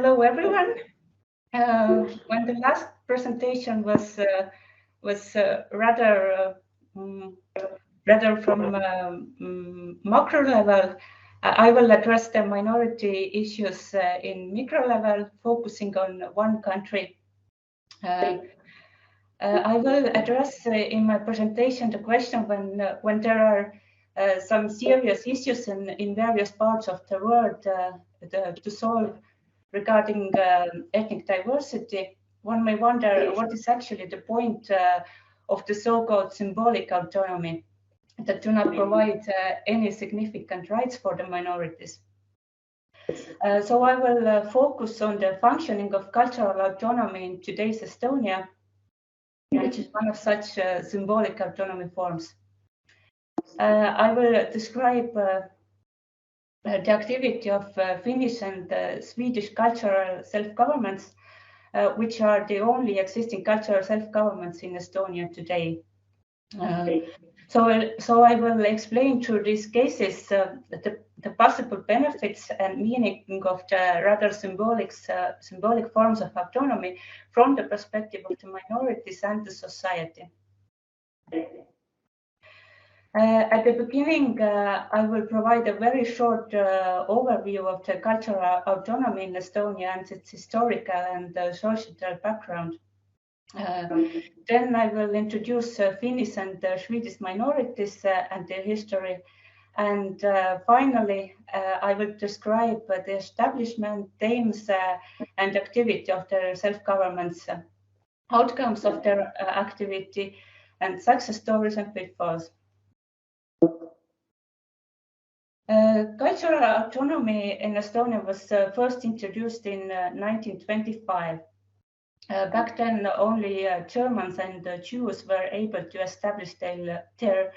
Hello, everyone. When the last presentation was rather from macro level, I will address the minority issues in micro level, focusing on one country. I will address in my presentation the question when there are some serious issues in various parts of the world to solve regarding ethnic diversity. One may wonder what is actually the point of the so-called symbolic autonomy that do not provide any significant rights for the minorities. So I will focus on the functioning of cultural autonomy in today's Estonia, which is one of such symbolic autonomy forms. I will describe the activity of Finnish and Swedish cultural self-governments, which are the only existing cultural self-governments in Estonia today. So I will explain through these cases the possible benefits and meaning of the rather symbolic forms of autonomy from the perspective of the minorities and the society. At the beginning, I will provide a very short overview of the cultural autonomy in Estonia and its historical and societal background. Then I will introduce Finnish and Swedish minorities and their history. And finally, I will describe the establishment, aims, and activity of their self-governments, outcomes of their activity, and success stories and pitfalls. Cultural autonomy in Estonia was first introduced in 1925. Back then, only Germans and Jews were able to establish their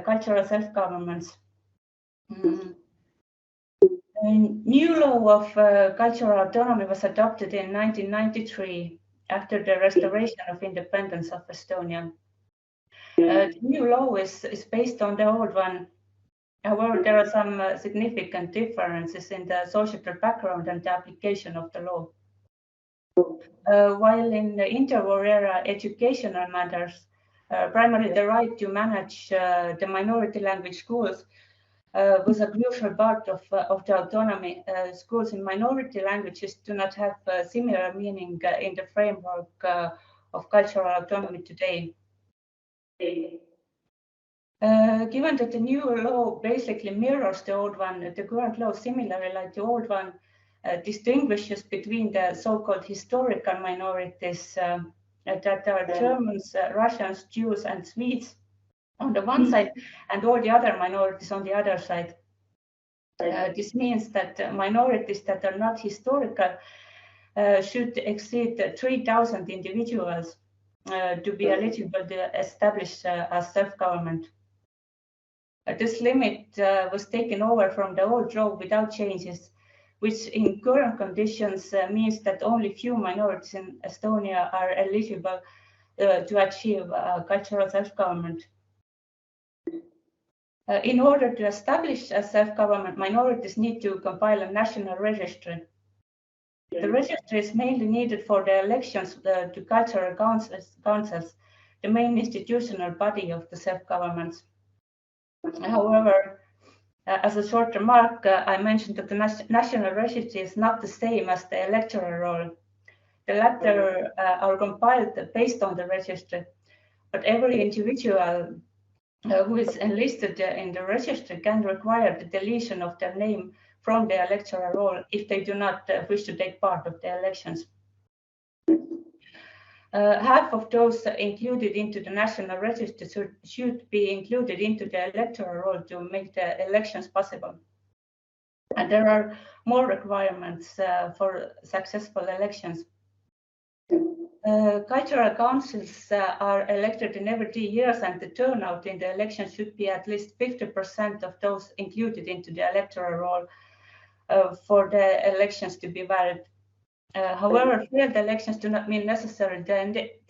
cultural self-governments. A new law of cultural autonomy was adopted in 1993 after the restoration of independence of Estonia. The new law is based on the old one. However, there are some significant differences in the societal background and the application of the law. While in the interwar era educational matters, primarily the right to manage the minority language schools was a crucial part of the autonomy. Schools in minority languages do not have similar meaning in the framework of cultural autonomy today. Given that the new law basically mirrors the old one, the current law, similarly like the old one, distinguishes between the so-called historical minorities that are Germans, Russians, Jews, and Swedes on the one side, and all the other minorities on the other side. This means that minorities that are not historical should exceed 3,000 individuals to be eligible to establish a self-government. This limit was taken over from the old law without changes, which in current conditions means that only few minorities in Estonia are eligible to achieve cultural self-government. In order to establish a self-government, minorities need to compile a national registry. The registry is mainly needed for the elections to cultural councils, the main institutional body of the self-governments. However, as a short remark, I mentioned that the national registry is not the same as the electoral roll. The latter are compiled based on the registry, but every individual who is enlisted in the registry can require the deletion of their name from the electoral roll if they do not wish to take part of the elections. Half of those included into the national register should be included into the electoral roll to make the elections possible. And there are more requirements for successful elections. Cultural councils are elected in every 3 years, and the turnout in the election should be at least 50% of those included into the electoral roll for the elections to be valid. However, failed elections do not mean necessarily the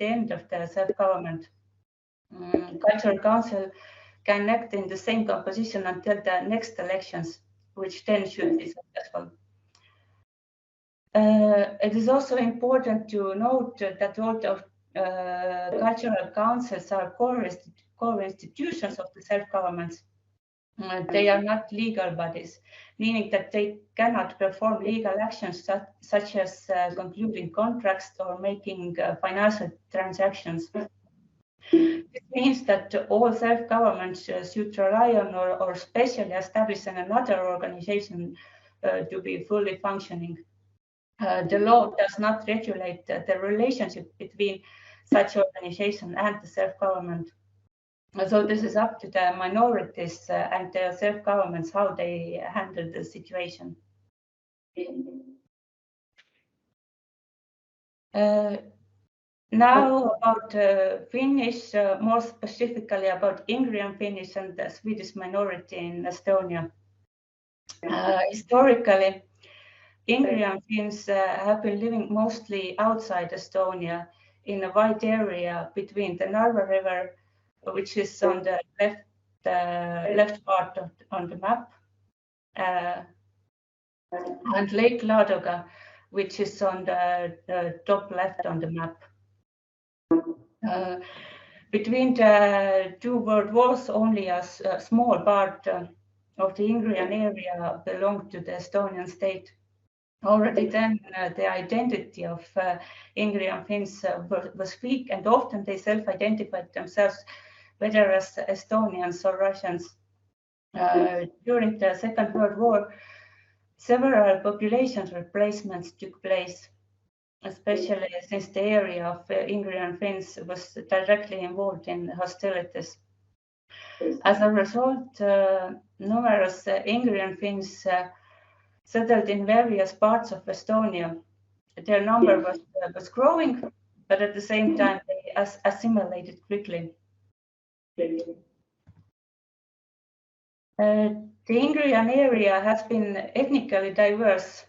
end of the self-government. Cultural council can act in the same composition until the next elections, which then should be successful. It is also important to note that all the cultural councils are core institutions of the self-governments. They are not legal bodies, meaning that they cannot perform legal actions such as concluding contracts or making financial transactions. This means that all self-governments should rely on or specially establish another organization to be fully functioning. The law does not regulate the relationship between such organization and the self-government. So this is up to the minorities and the self-governments how they handle the situation. Now about Finnish, more specifically about Ingrian Finnish and the Swedish minority in Estonia. Historically, Ingrian Finns have been living mostly outside Estonia in a wide area between the Narva River, which is on the left part on the map, and Lake Ladoga, which is on the top left on the map. Between the two world wars, only a small part of the Ingrian area belonged to the Estonian state. Already then, the identity of Ingrian Finns was weak, and often they self-identified themselves whether as Estonians or Russians. During the Second World War, several population replacements took place, especially since the area of Ingrian Finns was directly involved in hostilities. As a result, numerous Ingrian Finns settled in various parts of Estonia. Their number was growing, but at the same time they assimilated quickly. The Ingrian area has been ethnically diverse.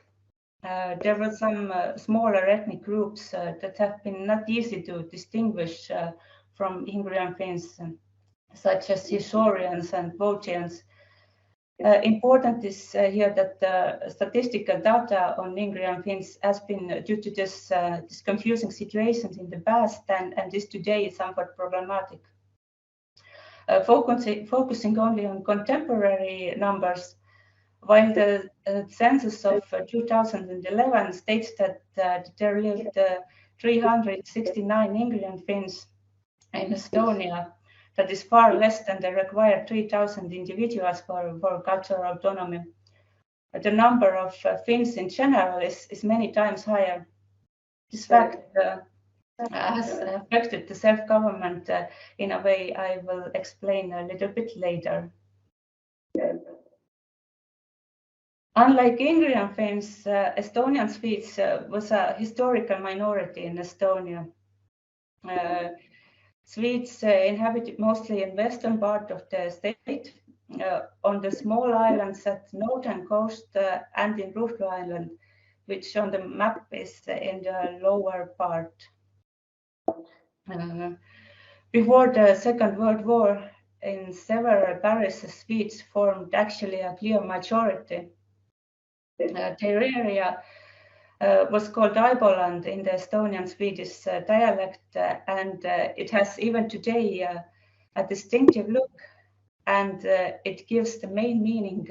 There were some smaller ethnic groups that have been not easy to distinguish from Ingrian Finns, such as Isorians and Vosgians. Important is here that the statistical data on Ingrian Finns has been, due to this confusing situations in the past, and this today is somewhat problematic. Focusing only on contemporary numbers, while the census of 2011 states that there lived 369 Ingrian Finns in Estonia, that is far less than the required 3,000 individuals for cultural autonomy. The number of Finns in general is many times higher. This fact has affected the self-government in a way I will explain a little bit later. Unlike Ingrian Finns, Estonian Swedes was a historical minority in Estonia. Swedes inhabited mostly in western part of the state, on the small islands at northern coast and in Ruhlu Island, which on the map is in the lower part. Before the Second World War, in several parishes, Swedes formed actually a clear majority. Their area was called Aiboland in the Estonian Swedish dialect, and it has even today a distinctive look, and it gives the main meaning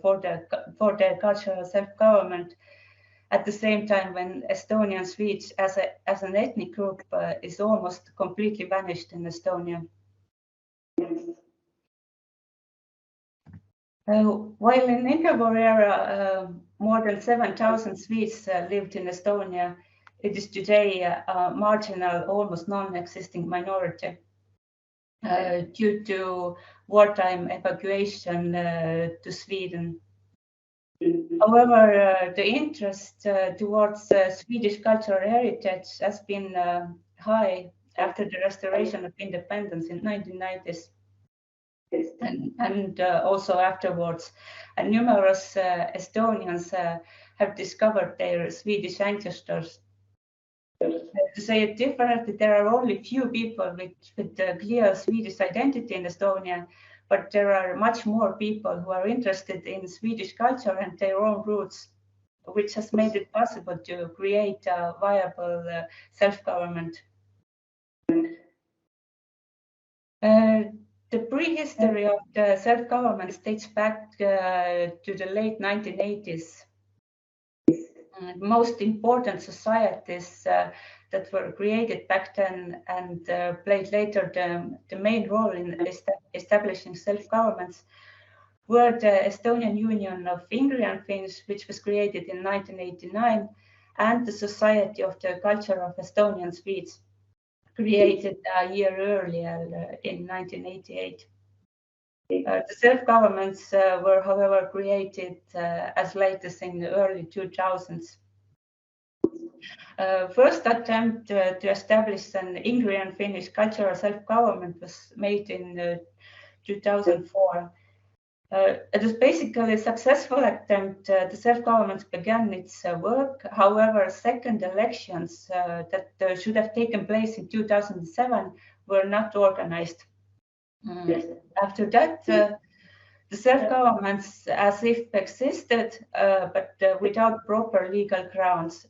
for the cultural self-government. At the same time, when Estonian Swedes as an ethnic group is almost completely vanished in Estonia. While in interwar era, more than 7,000 Swedes lived in Estonia, it is today a marginal, almost non-existing minority due to wartime evacuation to Sweden. However, the interest towards Swedish cultural heritage has been high after the restoration of independence in 1990s. And also afterwards, and numerous Estonians have discovered their Swedish ancestors. To say it differently, there are only few people with a clear Swedish identity in Estonia, but there are much more people who are interested in Swedish culture and their own roots. which has made it possible to create a viable self-government. The prehistory of the self-government dates back to the late 1980s. Most important societies that were created back then and played later the main role in establishing self-governments were the Estonian Union of Ingrian Finns, which was created in 1989, and the Society of the Culture of Estonian Swedes, created a year earlier in 1988. The self-governments were, however, created as late as in the early 2000s. First attempt to establish an Ingrian Finnish cultural self-government was made in 2004. It was basically a successful attempt. The self-government began its work. However, second elections that should have taken place in 2007 were not organized. After that, the self-governments as if existed, but without proper legal grounds.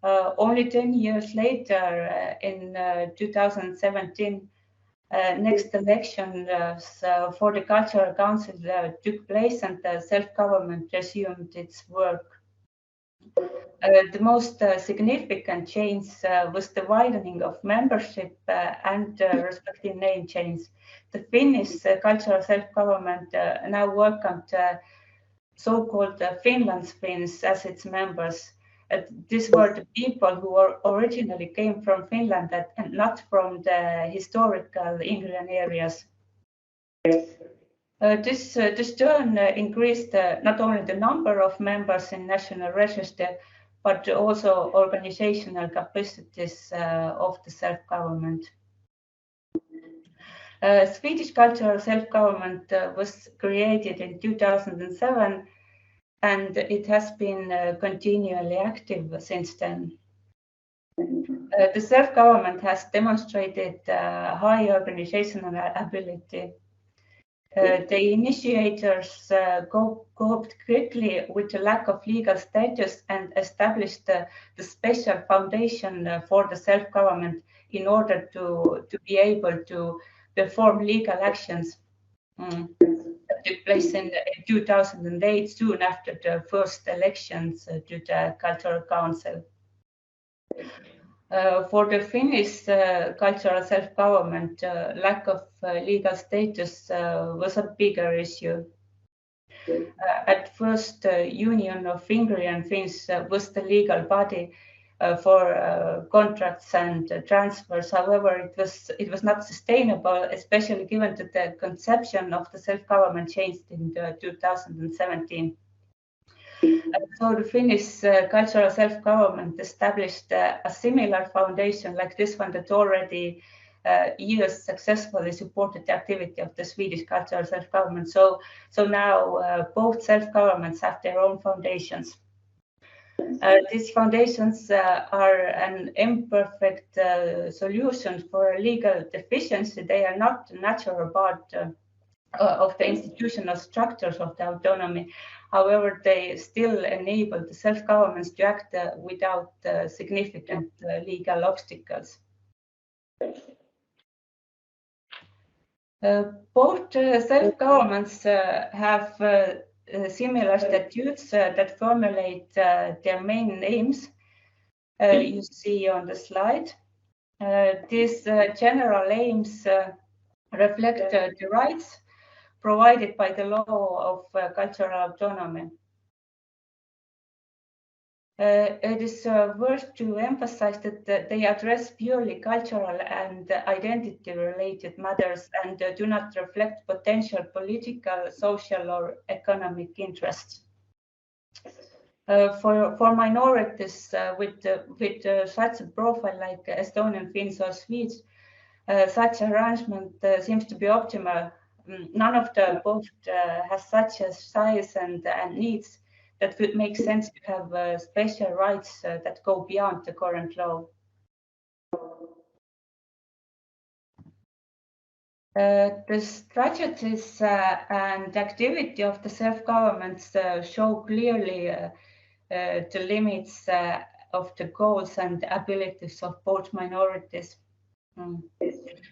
Only 10 years later, in 2017, next election for the Cultural Council took place and the self-government resumed its work. The most significant change was the widening of membership and respective name change. The Finnish cultural self-government now welcomed so-called Finland's Finns as its members. These were the people who originally came from Finland and not from the historical Ingrian areas. This turn increased not only the number of members in national register, but also organizational capacities of the self-government. Swedish cultural self-government was created in 2007, and it has been continually active since then. The self-government has demonstrated high organizational ability. The initiators coped quickly with the lack of legal status and established the special foundation for the self-government in order to be able to perform legal actions. That took place in 2008, soon after the first elections to the Cultural Council. For the Finnish cultural self-government, lack of legal status was a bigger issue. At first, Union of Ingrian Finns was the legal body for contracts and transfers. However, it was not sustainable, especially given that the conception of the self-government changed in 2017. So the Finnish cultural self-government established a similar foundation like this one that already years successfully supported the activity of the Swedish cultural self-government. So now both self-governments have their own foundations. These foundations are an imperfect solution for a legal deficiency. They are not the natural part of the institutional structures of the autonomy. However, they still enable the self-governments to act without significant legal obstacles. Both self-governments have similar statutes that formulate their main aims. You see on the slide. These general aims reflect the rights provided by the law of cultural autonomy. It is worth to emphasize that they address purely cultural and identity-related matters and do not reflect potential political, social, or economic interests. For minorities with such a profile like Estonian Finns or Swedes, such arrangement seems to be optimal. None of the both has such a size and needs that would make sense to have special rights that go beyond the current law. The strategies and activity of the self-governments show clearly the limits of the goals and abilities of both minorities.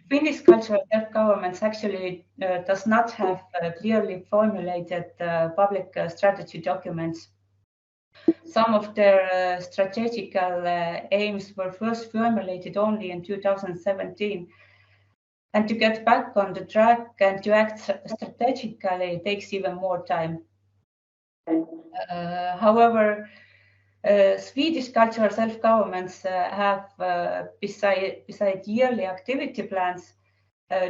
Finnish cultural self-government actually does not have clearly formulated public strategy documents. Some of their strategical aims were first formulated only in 2017. And to get back on the track and to act strategically takes even more time. However, Swedish cultural self-governments have, beside yearly activity plans,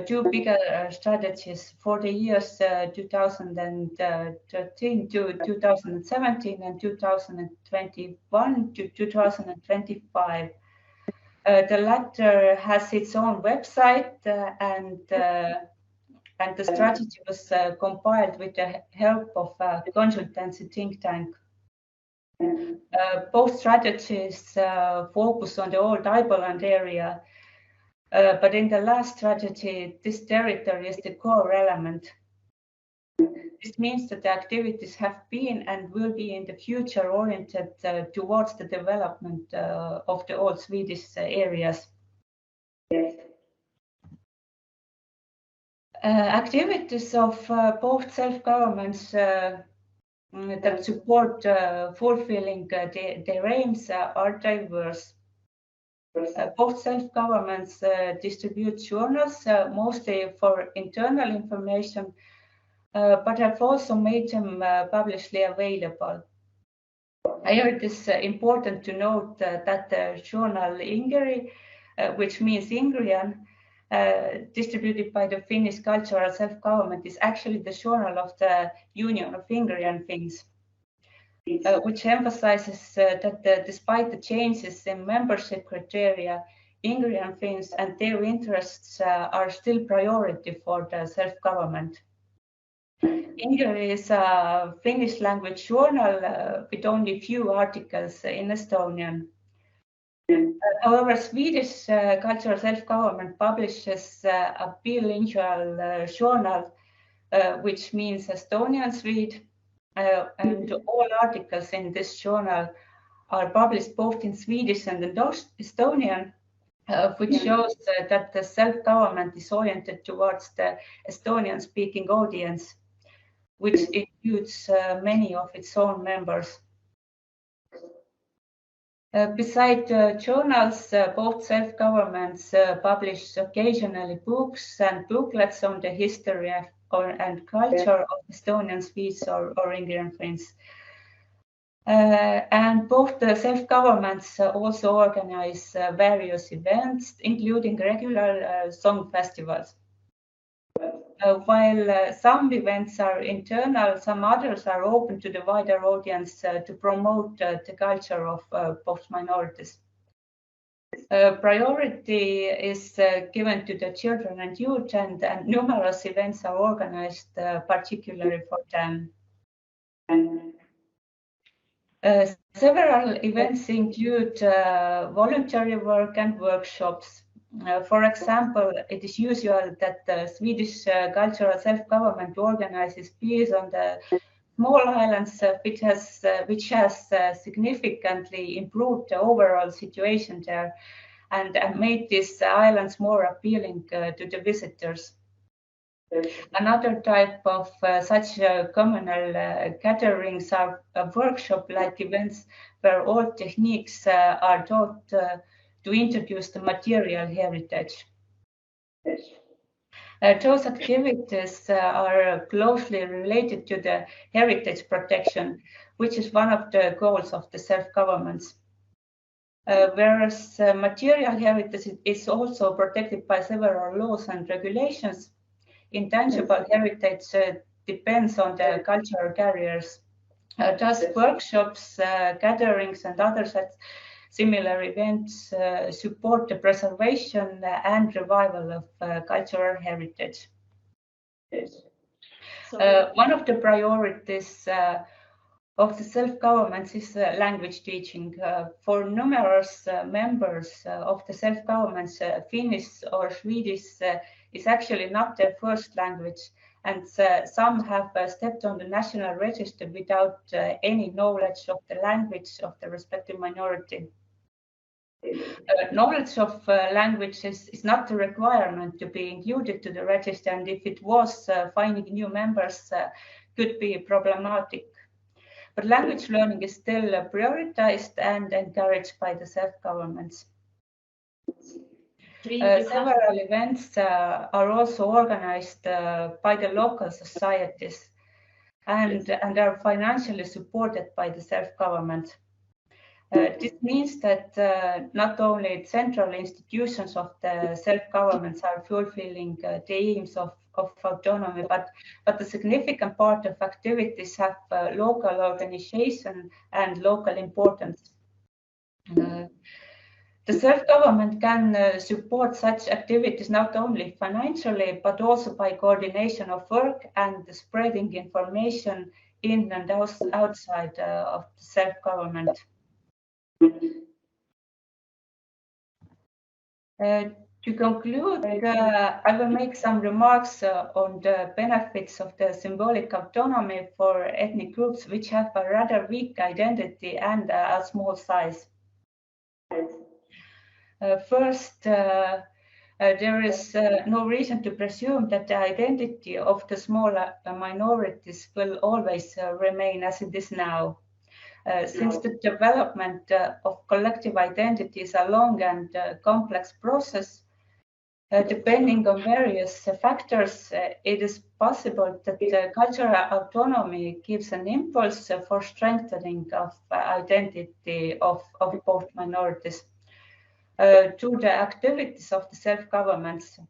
two bigger strategies for the years 2013 to 2017 and 2021 to 2025. The latter has its own website and the strategy was compiled with the help of a consultancy think tank. Both strategies focus on the old Iboland area, but in the last strategy, this territory is the core element. This means that the activities have been and will be in the future oriented towards the development of the old Swedish areas. Activities of both self-governments that support fulfilling their aims are diverse. Both self-governments distribute journals, mostly for internal information, but have also made them publicly available. Here it is important to note that the journal Ingeri, which means Ingrian, distributed by the Finnish Cultural Self-Government, is actually the journal of the Union of Ingrian Finns, which emphasizes that despite the changes in membership criteria, Ingrian Finns and their interests are still priority for the self-government. Ingeri is a Finnish language journal with only few articles in Estonian. However, Swedish cultural self-government publishes a bilingual journal, which means Estonian Swede, and all articles in this journal are published both in Swedish and in Estonian, which shows that the self-government is oriented towards the Estonian-speaking audience, which includes many of its own members. Beside journals, both self-governments publish occasionally books and booklets on the history and culture of Estonian Swedes or Ingrian Finns. And both the self-governments also organize various events, including regular song festivals. While some events are internal, some others are open to the wider audience to promote the culture of both minorities. Priority is given to the children and youth, and numerous events are organized particularly for them. Several events include voluntary work and workshops. For example, it is usual that the Swedish cultural self-government organizes peace on the small islands, which has significantly improved the overall situation there and made these islands more appealing to the visitors. Another type of such communal gatherings are workshop-like events where all techniques are taught to introduce the material heritage. Those activities are closely related to the heritage protection, which is one of the goals of the self-governments. Whereas material heritage is also protected by several laws and regulations, intangible heritage depends on the cultural carriers. Thus, workshops, gatherings, and other such similar events support the preservation and revival of cultural heritage. One of the priorities of the self-governments is language teaching. For numerous members of the self-governments, Finnish or Swedish is actually not their first language, and some have stepped on the national register without any knowledge of the language of the respective minority. Knowledge of language is not a requirement to be included to the register, and if it was, finding new members could be problematic. But language learning is still prioritized and encouraged by the self-governments. Several events are also organized by the local societies and are financially supported by the self-government. This means that not only central institutions of the self-governments are fulfilling the aims of autonomy, but a significant part of activities have local organization and local importance. The self-government can support such activities not only financially, but also by coordination of work and spreading information in and outside of the self-government. To conclude, I will make some remarks on the benefits of the symbolic autonomy for ethnic groups which have a rather weak identity and a small size. First, there is no reason to presume that the identity of the smaller minorities will always remain as it is now. Since the development of collective identity is a long and complex process, depending on various factors, it is possible that cultural autonomy gives an impulse for strengthening of identity of both minorities. Through the activities of the self-governments,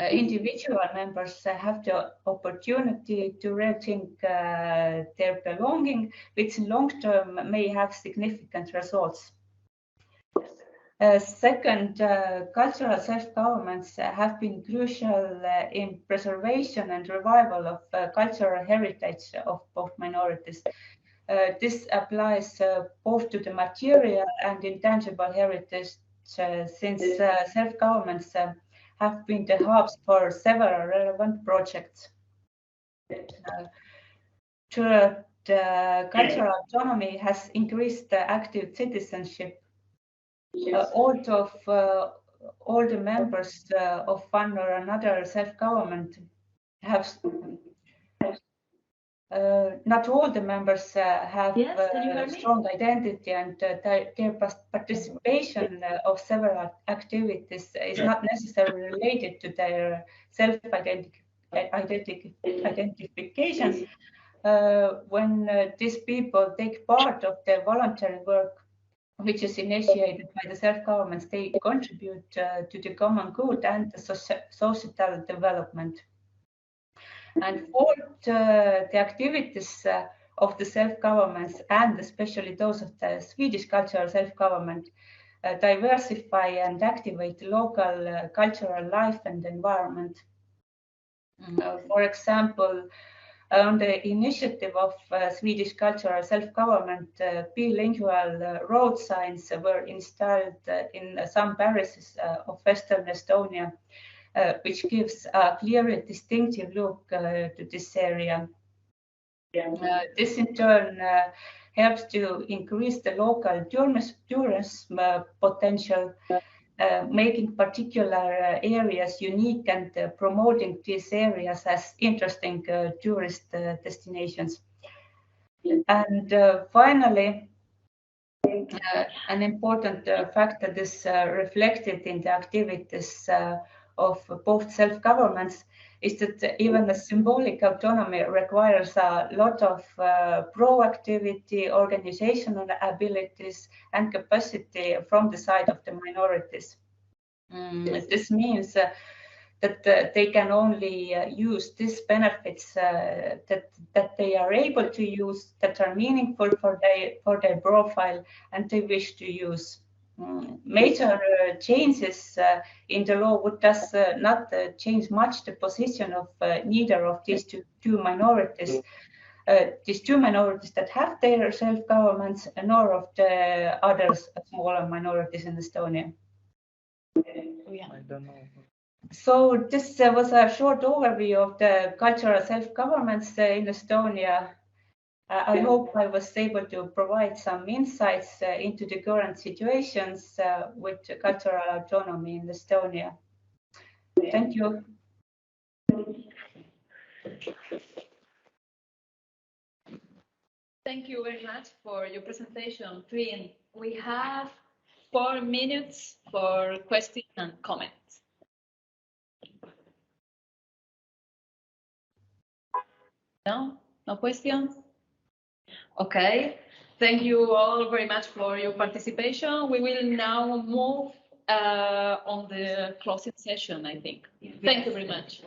individual members have the opportunity to rethink their belonging, which in long term may have significant results. Second, cultural self-governments have been crucial in preservation and revival of cultural heritage of both minorities. This applies both to the material and intangible heritage, since self-governments have been the hubs for several relevant projects. Third, cultural autonomy has increased active citizenship. Although all the members of one or another self-government have not all the members have strong identity, and their participation of several activities is not necessarily related to their self-identification. When these people take part of the voluntary work, which is initiated by the self-governments, they contribute to the common good and the societal development. And fourth, the activities of the self-governments, and especially those of the Swedish cultural self-government, diversify and activate local cultural life and environment. For example, on the initiative of Swedish cultural self-government, bilingual road signs were installed in some parishes of Western Estonia, which gives a clearly distinctive look to this area. This in turn helps to increase the local tourism potential, making particular areas unique and promoting these areas as interesting tourist destinations. And finally, an important factor that is reflected in the activities of both self-governments is that even the symbolic autonomy requires a lot of proactivity, organizational abilities, and capacity from the side of the minorities. This means that they can only use these benefits that they are able to use, that are meaningful for their profile and they wish to use. Major changes in the law would thus not change much the position of neither of these two minorities. These two minorities that have their self-governments, nor of the others smaller minorities in Estonia. I don't know. So this was a short overview of the cultural self-governance in Estonia. I hope I was able to provide some insights into the current situations with cultural autonomy in Estonia. Thank you. Thank you very much for your presentation, Triin. We have 4 minutes for questions and comments. No? No questions? Okay. Thank you all very much for your participation. We will now move on the closing session, I think. Thank you very much.